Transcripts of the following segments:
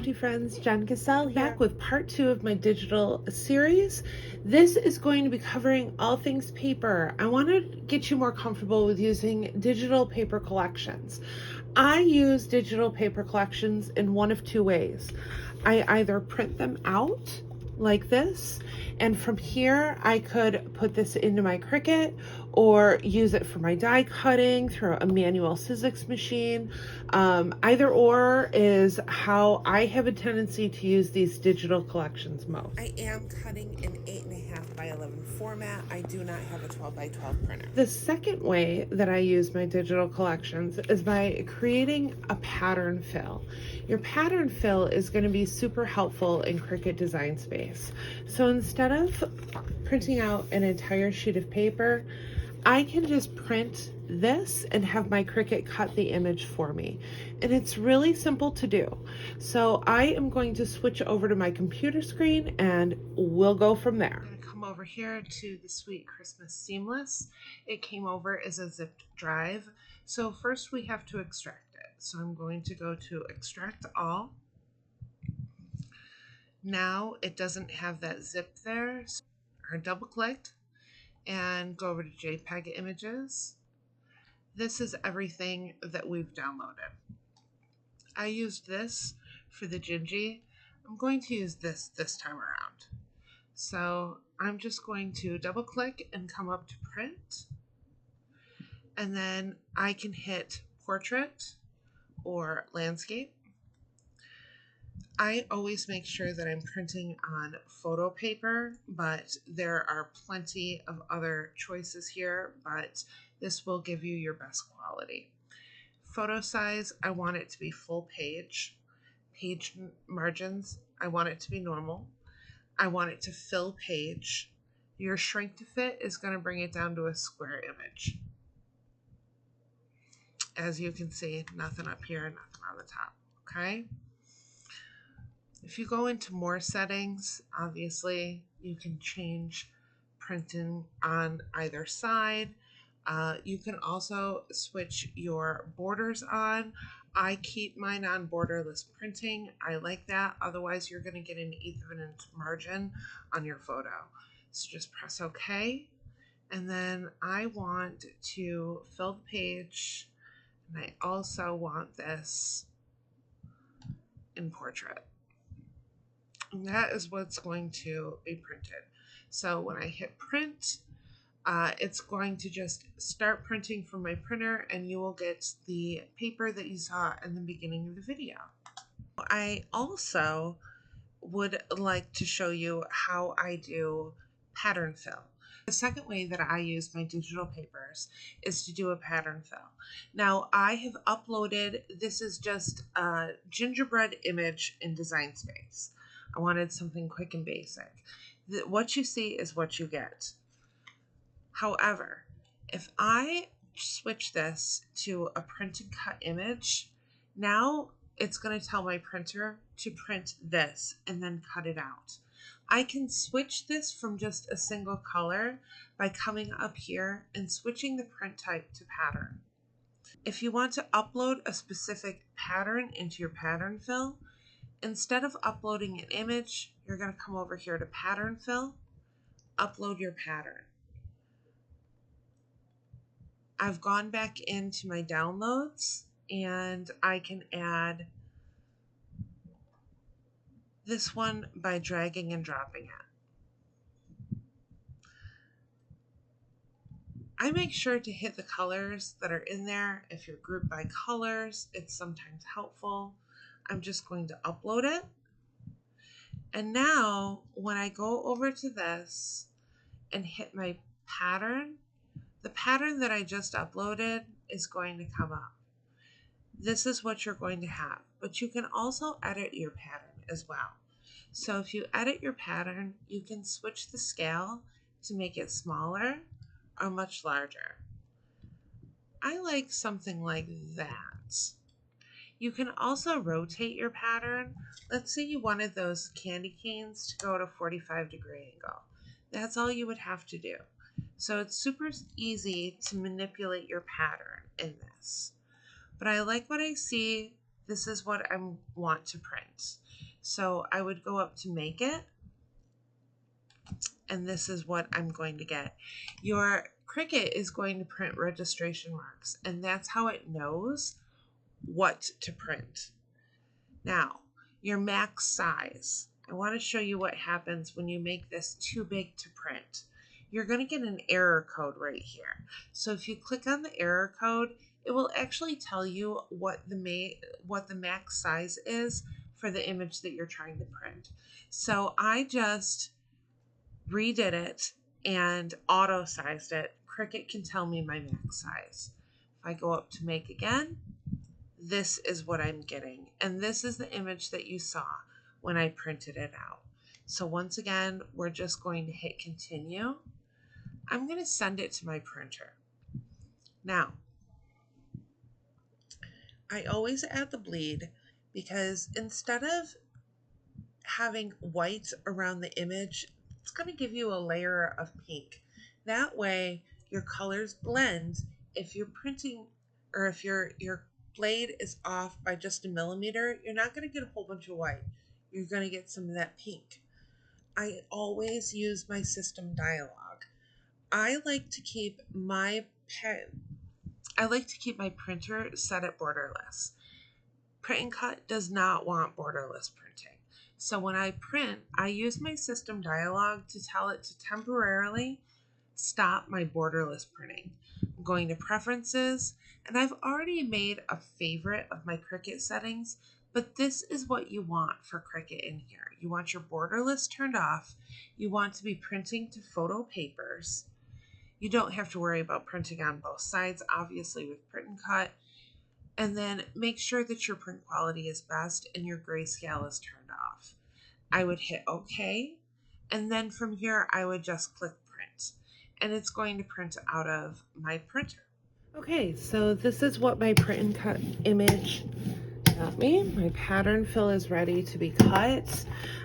crafty friends, Jen Cascell here, back with part 2 of my digital series. This is going to be covering all things paper. I want to get you more comfortable with using digital paper collections. I use digital paper collections in one of two ways. I either print them out like this, and from here I could put this into my Cricut or use it for my die cutting through a manual Sizzix machine. Either or is how I have a tendency to use these digital collections most. I am cutting in 8.5 by 11 format. I do not have a 12 by 12 printer. The second way that I use my digital collections is by creating a pattern fill. Your pattern fill is going to be super helpful in Cricut Design Space. So instead of printing out an entire sheet of paper, I can just print this and have my Cricut cut the image for me. And it's really simple to do. So I am going to switch over to my computer screen and we'll go from there. I'm going to come over here to the Sweet Christmas Seamless. It came over as a zipped drive. So first we have to extract it. So I'm going to go to Extract All. Now it doesn't have that zip there. So I double clicked and go over to JPEG images. This is everything that we've downloaded. I used this for the Gingy. I'm going to use this time around. So I'm just going to double click and come up to print. And then I can hit portrait or landscape. I always make sure that I'm printing on photo paper, but there are plenty of other choices here, but this will give you your best quality. Photo size, I want it to be full page. Page margins, I want it to be normal. I want it to fill page. Your shrink to fit is going to bring it down to a square image. As you can see, nothing up here, nothing on the top, okay? If you go into more settings, obviously you can change printing on either side. You can also switch your borders on. I keep mine on borderless printing. I like that. Otherwise, you're going to get an 1/8 of an inch margin on your photo. So just press OK. And then I want to fill the page. And I also want this in portrait. And that is what's going to be printed. So when I hit print, it's going to just start printing from my printer and you will get the paper that you saw in the beginning of the video. I also would like to show you how I do pattern fill. The second way that I use my digital papers is to do a pattern fill. Now I have uploaded, this is just a gingerbread image in Design Space. I wanted something quick and basic. What you see is what you get. However, if I switch this to a print and cut image, now it's going to tell my printer to print this and then cut it out. I can switch this from just a single color by coming up here and switching the print type to pattern. If you want to upload a specific pattern into your pattern fill, instead of uploading an image, you're going to come over here to pattern fill, upload your pattern. I've gone back into my downloads and I can add this one by dragging and dropping it. I make sure to hit the colors that are in there. If you're grouped by colors, it's sometimes helpful. I'm just going to upload it. And now when I go over to this and hit my pattern, the pattern that I just uploaded is going to come up. This is what you're going to have, but you can also edit your pattern as well. So if you edit your pattern, you can switch the scale to make it smaller or much larger. I like something like that. You can also rotate your pattern. Let's say you wanted those candy canes to go at a 45-degree angle. That's all you would have to do. So it's super easy to manipulate your pattern in this. But I like what I see. This is what I want to print. So I would go up to make it, and this is what I'm going to get. Your Cricut is going to print registration marks, and that's how it knows what to print. Now, your max size. I want to show you what happens when you make this too big to print. You're going to get an error code right here. So if you click on the error code, it will actually tell you what the max size is for the image that you're trying to print. So I just redid it and auto sized it. Cricut can tell me my max size. If I go up to make again, this is what I'm getting. And this is the image that you saw when I printed it out. So once again, we're just going to hit continue. I'm going to send it to my printer. Now, I always add the bleed because instead of having white around the image, it's going to give you a layer of pink. That way your colors blend. If you're printing, or if your blade is off by just a millimeter, you're not going to get a whole bunch of white. You're going to get some of that pink. I always use my system dialog. I like to keep my printer set at borderless. Print and Cut does not want borderless printing. So when I print, I use my system dialog to tell it to temporarily stop my borderless printing. I'm going to preferences, and I've already made a favorite of my Cricut settings, but this is what you want for Cricut in here. You want your borderless turned off. You want to be printing to photo papers. You don't have to worry about printing on both sides, obviously, with Print and Cut. And then make sure that your print quality is best and your grayscale is turned off. I would hit OK, and then from here I would just click print, and it's going to print out of my printer. Okay, so this is what my Print and Cut image got me. My pattern fill is ready to be cut.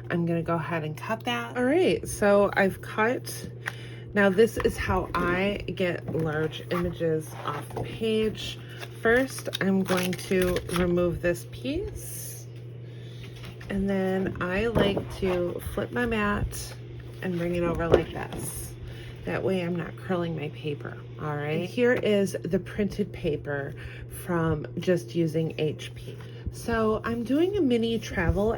I'm going to go ahead and cut that. All right, so I've cut. Now this is how I get large images off the page. First, I'm going to remove this piece, and then I like to flip my mat and bring it over like this. That way I'm not curling my paper, all right? And here is the printed paper from just using HP. So I'm doing a mini travel